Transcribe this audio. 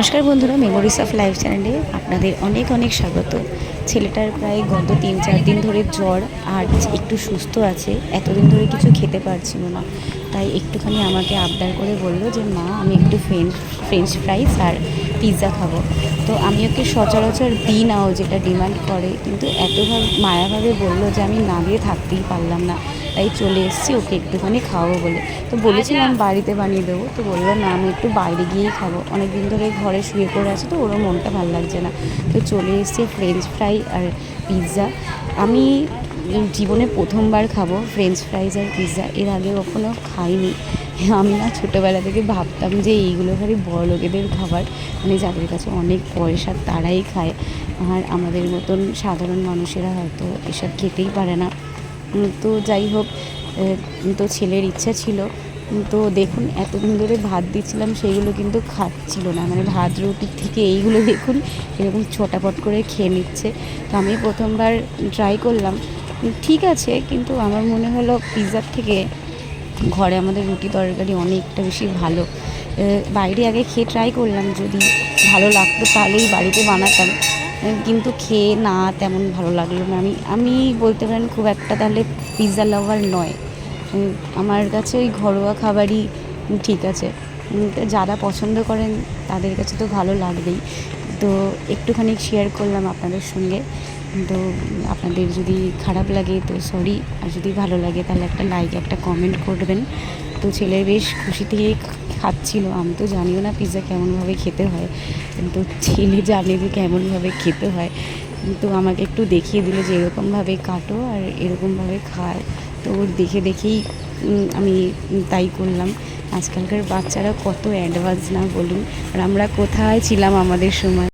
নমস্কার বন্ধুরা, memories of life চ্যানেলে আপনাদের অনেক অনেক স্বাগত। ছেলেটার প্রায় গত 3-4 দিন ধরে জ্বর আর একটু সুস্থ আছে। এতদিন ধরে কিছু খেতে পারছিল না, তাই একটুখানি আমাকে আবদার করে বলল যে মা আমি একটু ফ্রেঞ্চ ফ্রাইস আর পিৎজা খাবো। তো আমি ওকে সচরাচর দিই না ও যেটা ডিমান্ড করে, কিন্তু এতভাবে মায়াভাবে বললো যে আমি না দিয়ে থাকতেই পারলাম না, তাই চলে এসেছি ওকে একটুখানি খাওয়াবো বলে। তো বলেছিলাম বাড়িতে বানিয়ে দেবো, তো বললো না আমি একটু বাইরে গিয়েই খাবো, অনেক দিন ধরে ঘরে শুয়ে পড়ে আছে তো ওরও মনটা ভালো লাগছে না। তো চলে এসেছি ফ্রেঞ্চ ফ্রাই আর পিৎজা। আমি জীবনে প্রথমবার খাবো ফ্রেঞ্চ ফ্রাইজ আর পিৎজা, এর আগে কখনো খাইনি। আমি না ছোটোবেলা থেকে ভাবতাম যে এইগুলো খালি বড়লোকেদের খাবার, মানে যাদের কাছে অনেক পয়সা তারাই খায়, আর আমাদের মতন সাধারণ মানুষেরা হয়তো এসব খেতেই পারে না। তো যাই হোক, তো ছেলের ইচ্ছা ছিল। তো দেখুন এতদিন ধরে ভাত দিচ্ছিলাম সেইগুলো কিন্তু খাচ্ছিল না, মানে ভাত রুটির থেকে এইগুলো দেখুন এরকম ছোটাপট করে খেয়ে নিচ্ছে। তো আমি প্রথমবার ট্রাই করলাম, ঠিক আছে, কিন্তু আমার মনে হলো পিৎজার থেকে ঘরে আমাদের রুটি তরকারি অনেকটা বেশি ভালো। বাইরে আগে খেয়ে ট্রাই করলাম, যদি ভালো লাগতো তাহলেই বাড়িতে বানাতাম, কিন্তু খেয়ে না তেমন ভালো লাগলো না। আমি বলতে পারেন খুব একটা তাহলে পিৎজা লাভার নয়। আমার কাছে ওই ঘরোয়া খাবারই ঠিক আছে। তো যারা পছন্দ করেন তাদের কাছে তো ভালো লাগবেই। তো একটুখানি শেয়ার করলাম আপনাদের সঙ্গে। তো আপনাদের যদি খারাপ লাগে তো সরি, আর যদি ভালো লাগে তাহলে একটা লাইক একটা কমেন্ট করবেন। তো ছেলে বেশ খুশি থেকেই খাচ্ছিল। আমি তো জানিও না পিৎজা কেমনভাবে খেতে হয়, কিন্তু ছেলে জানে যে কেমনভাবে খেতে হয়। তো আমাকে একটু দেখিয়ে দিল যে এরকমভাবে কাটো আর এরকমভাবে খায়। তো ওর দেখে দেখেই আমি তাই করলাম। আজকালকার বাচ্চারা কত অ্যাডভান্স না বলুন, আর আমরা কোথায় ছিলাম আমাদের সময়।